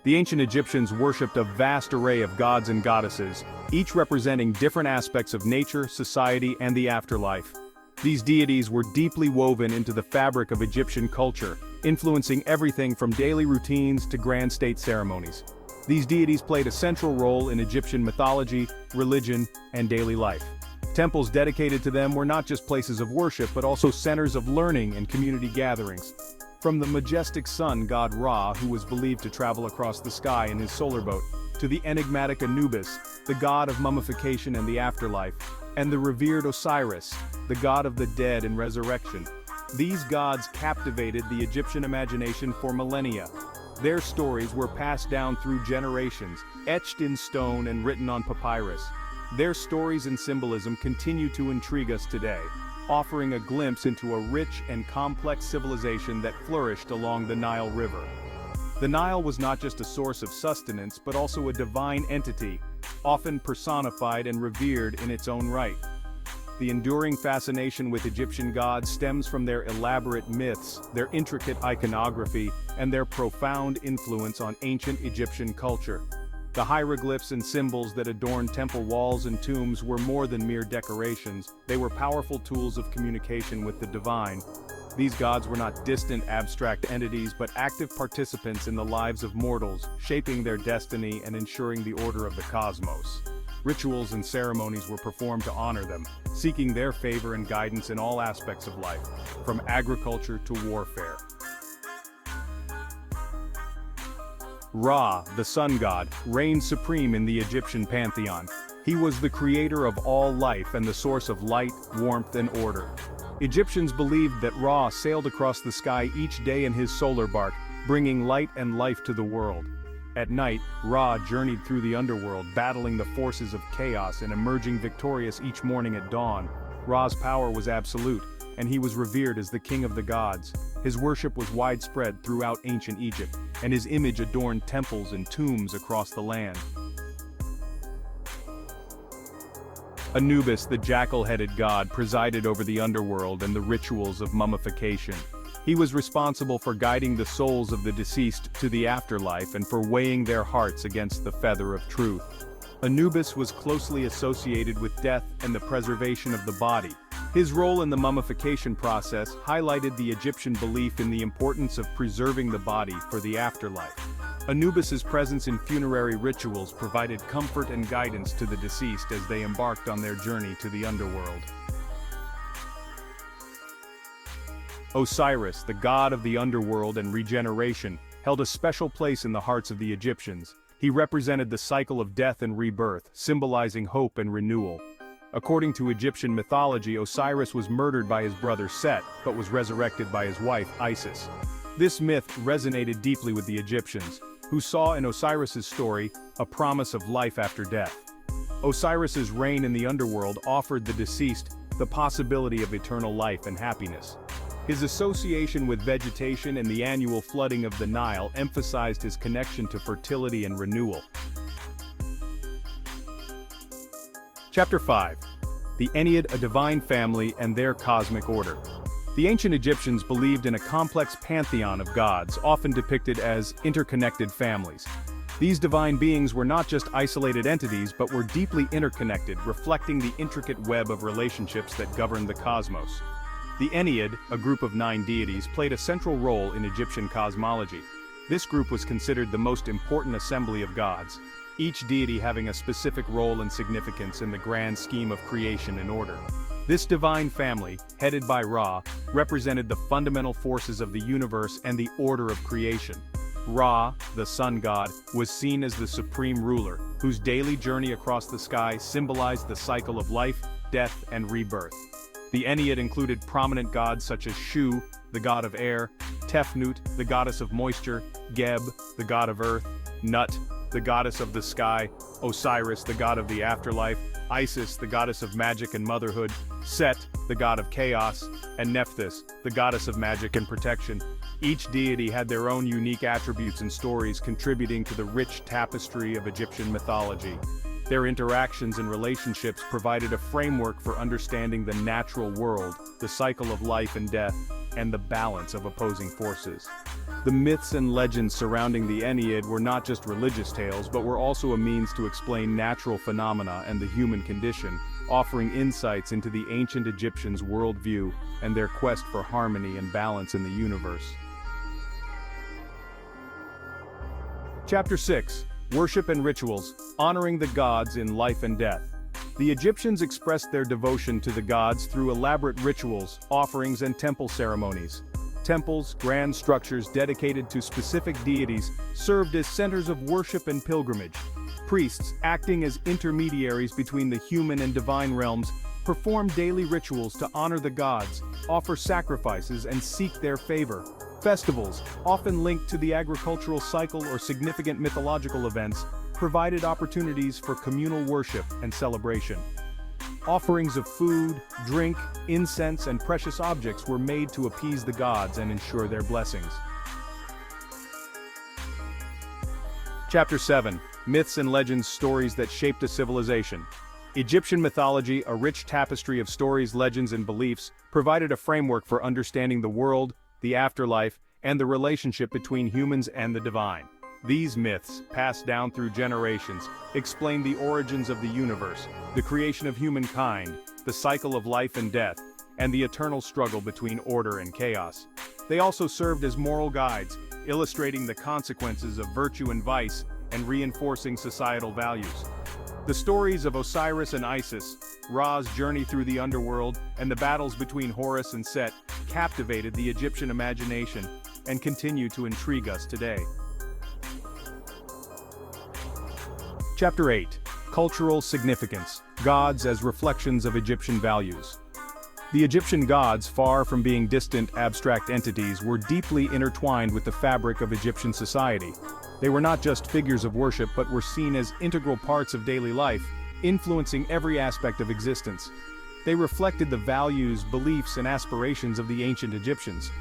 The ancient Egyptians worshipped a vast array of gods and goddesses, each representing different aspects of nature, society, and the afterlife. These deities were deeply woven into the fabric of Egyptian culture, influencing everything from daily routines to grand state ceremonies. These deities played a central role in Egyptian mythology, religion, and daily life. Temples dedicated to them were not just places of worship but also centers of learning and community gatherings. From the majestic sun god Ra, who was believed to travel across the sky in his solar boat, to the enigmatic Anubis, the god of mummification and the afterlife, and the revered Osiris, the god of the dead and resurrection. These gods captivated the Egyptian imagination for millennia. Their stories were passed down through generations, etched in stone and written on papyrus. Their stories and symbolism continue to intrigue us today, offering a glimpse into a rich and complex civilization that flourished along the Nile River. The Nile was not just a source of sustenance but also a divine entity, often personified and revered in its own right. The enduring fascination with Egyptian gods stems from their elaborate myths, their intricate iconography, and their profound influence on ancient Egyptian culture. The hieroglyphs and symbols that adorned temple walls and tombs were more than mere decorations. They were powerful tools of communication with the divine. These gods were not distant abstract entities but active participants in the lives of mortals, shaping their destiny and ensuring the order of the cosmos. Rituals and ceremonies were performed to honor them, seeking their favor and guidance in all aspects of life, from agriculture to warfare. Ra, the sun god, reigned supreme in the Egyptian pantheon. He was the creator of all life and the source of light, warmth, and order. Egyptians believed that Ra sailed across the sky each day in his solar bark, bringing light and life to the world. At night, Ra journeyed through the underworld, battling the forces of chaos and emerging victorious each morning at dawn. Ra's power was absolute, and he was revered as the king of the gods. His worship was widespread throughout ancient Egypt, and his image adorned temples and tombs across the land. Anubis, the jackal-headed god, presided over the underworld and the rituals of mummification. He was responsible for guiding the souls of the deceased to the afterlife and for weighing their hearts against the feather of truth. Anubis was closely associated with death and the preservation of the body. His role in the mummification process highlighted the Egyptian belief in the importance of preserving the body for the afterlife. Anubis's presence in funerary rituals provided comfort and guidance to the deceased as they embarked on their journey to the underworld. Osiris, the god of the underworld and regeneration, held a special place in the hearts of the Egyptians. He represented the cycle of death and rebirth, symbolizing hope and renewal. According to Egyptian mythology, Osiris was murdered by his brother Set, but was resurrected by his wife, Isis. This myth resonated deeply with the Egyptians, who saw in Osiris's story a promise of life after death. Osiris's reign in the underworld offered the deceased the possibility of eternal life and happiness. His association with vegetation and the annual flooding of the Nile emphasized his connection to fertility and renewal. Chapter 5. The Ennead, a divine family and their cosmic order. The ancient Egyptians believed in a complex pantheon of gods, often depicted as interconnected families. These divine beings were not just isolated entities but were deeply interconnected, reflecting the intricate web of relationships that governed the cosmos. The Ennead, a group of 9 deities, played a central role in Egyptian cosmology. This group was considered the most important assembly of gods, each deity having a specific role and significance in the grand scheme of creation and order. This divine family, headed by Ra, represented the fundamental forces of the universe and the order of creation. Ra, the sun god, was seen as the supreme ruler, whose daily journey across the sky symbolized the cycle of life, death, and rebirth. The Ennead included prominent gods such as Shu, the god of air, Tefnut, the goddess of moisture, Geb, the god of earth, Nut, the goddess of the sky, Osiris, the god of the afterlife, Isis, the goddess of magic and motherhood, Set, the god of chaos, and Nephthys, the goddess of magic and protection. Each deity had their own unique attributes and stories, contributing to the rich tapestry of Egyptian mythology. Their interactions and relationships provided a framework for understanding the natural world, the cycle of life and death, and the balance of opposing forces. The myths and legends surrounding the Ennead were not just religious tales but were also a means to explain natural phenomena and the human condition, offering insights into the ancient Egyptians' worldview and their quest for harmony and balance in the universe. Chapter 6. Worship and Rituals, Honoring the Gods in Life and Death. The Egyptians expressed their devotion to the gods through elaborate rituals, offerings and temple ceremonies. Temples, grand structures dedicated to specific deities, served as centers of worship and pilgrimage. Priests, acting as intermediaries between the human and divine realms, performed daily rituals to honor the gods, offer sacrifices and seek their favor. Festivals, often linked to the agricultural cycle or significant mythological events, provided opportunities for communal worship and celebration. Offerings of food, drink, incense, and precious objects were made to appease the gods and ensure their blessings. Chapter 7. Myths and Legends, Stories that Shaped a Civilization. Egyptian mythology, a rich tapestry of stories, legends, and beliefs, provided a framework for understanding the world, the afterlife, and the relationship between humans and the divine. These myths, passed down through generations, explain the origins of the universe, the creation of humankind, the cycle of life and death, and the eternal struggle between order and chaos. They also served as moral guides, illustrating the consequences of virtue and vice, and reinforcing societal values. The stories of Osiris and Isis, Ra's journey through the underworld, and the battles between Horus and Set captivated the Egyptian imagination and continue to intrigue us today. Chapter 8. Cultural Significance, Gods as Reflections of Egyptian Values. The Egyptian gods, far from being distant, abstract entities, were deeply intertwined with the fabric of Egyptian society. They were not just figures of worship but were seen as integral parts of daily life, influencing every aspect of existence. They reflected the values, beliefs, and aspirations of the ancient Egyptians.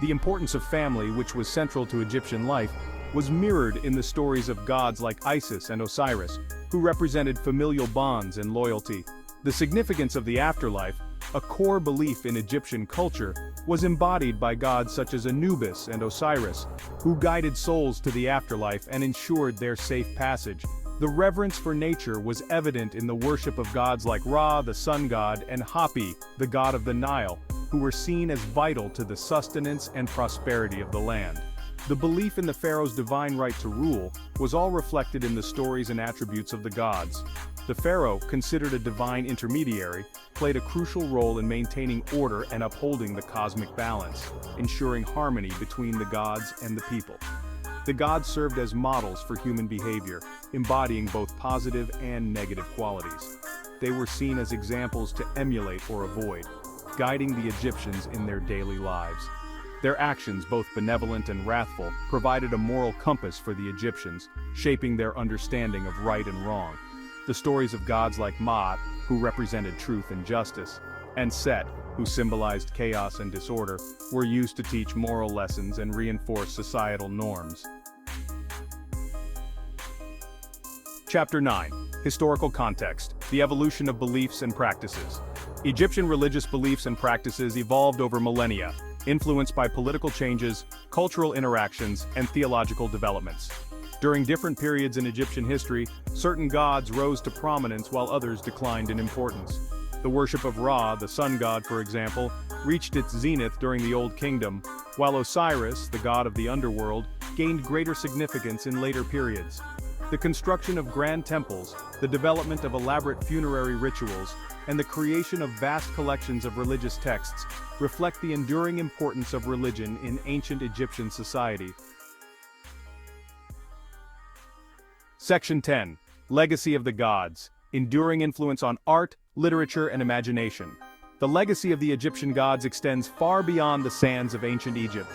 The importance of family, which was central to Egyptian life, was mirrored in the stories of gods like Isis and Osiris, who represented familial bonds and loyalty. The significance of the afterlife, a core belief in Egyptian culture, was embodied by gods such as Anubis and Osiris, who guided souls to the afterlife and ensured their safe passage. The reverence for nature was evident in the worship of gods like Ra, the sun god, and Hapi, the god of the Nile, who were seen as vital to the sustenance and prosperity of the land. The belief in the pharaoh's divine right to rule was all reflected in the stories and attributes of the gods. The pharaoh, considered a divine intermediary, played a crucial role in maintaining order and upholding the cosmic balance, ensuring harmony between the gods and the people. The gods served as models for human behavior, embodying both positive and negative qualities. They were seen as examples to emulate or avoid, guiding the Egyptians in their daily lives. Their actions, both benevolent and wrathful, provided a moral compass for the Egyptians, shaping their understanding of right and wrong. The stories of gods like Ma'at, who represented truth and justice, and Set, who symbolized chaos and disorder, were used to teach moral lessons and reinforce societal norms. Chapter 9. Historical Context, the Evolution of Beliefs and Practices. Egyptian religious beliefs and practices evolved over millennia, influenced by political changes, cultural interactions, and theological developments. During different periods in Egyptian history, certain gods rose to prominence while others declined in importance. The worship of Ra, the sun god, for example, reached its zenith during the Old Kingdom, while Osiris, the god of the underworld, gained greater significance in later periods. The construction of grand temples, the development of elaborate funerary rituals, and the creation of vast collections of religious texts reflect the enduring importance of religion in ancient Egyptian society. Section 10. Legacy of the Gods, Enduring Influence on Art, Literature, and Imagination. The legacy of the Egyptian gods extends far beyond the sands of ancient Egypt.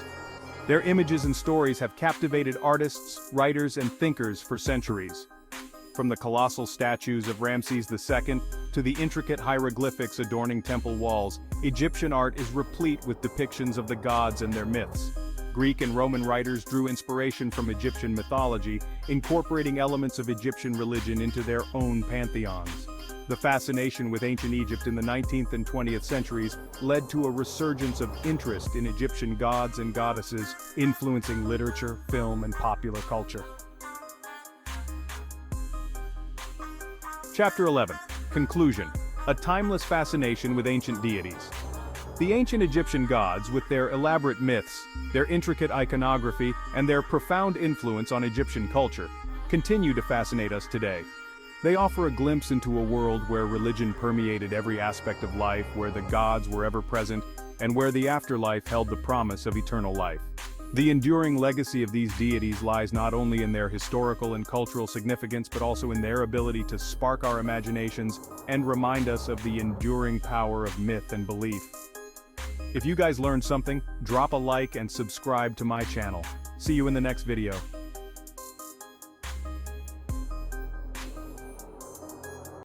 Their images and stories have captivated artists, writers, and thinkers for centuries. From the colossal statues of Ramses II to the intricate hieroglyphics adorning temple walls, Egyptian art is replete with depictions of the gods and their myths. Greek and Roman writers drew inspiration from Egyptian mythology, incorporating elements of Egyptian religion into their own pantheons. The fascination with ancient Egypt in the 19th and 20th centuries led to a resurgence of interest in Egyptian gods and goddesses, influencing literature, film, and popular culture. Chapter 11. Conclusion. A timeless fascination with ancient deities. The ancient Egyptian gods, with their elaborate myths, their intricate iconography, and their profound influence on Egyptian culture, continue to fascinate us today. They offer a glimpse into a world where religion permeated every aspect of life, where the gods were ever present, and where the afterlife held the promise of eternal life. The enduring legacy of these deities lies not only in their historical and cultural significance but also in their ability to spark our imaginations and remind us of the enduring power of myth and belief. If you guys learned something, drop a like and subscribe to my channel. See you in the next video.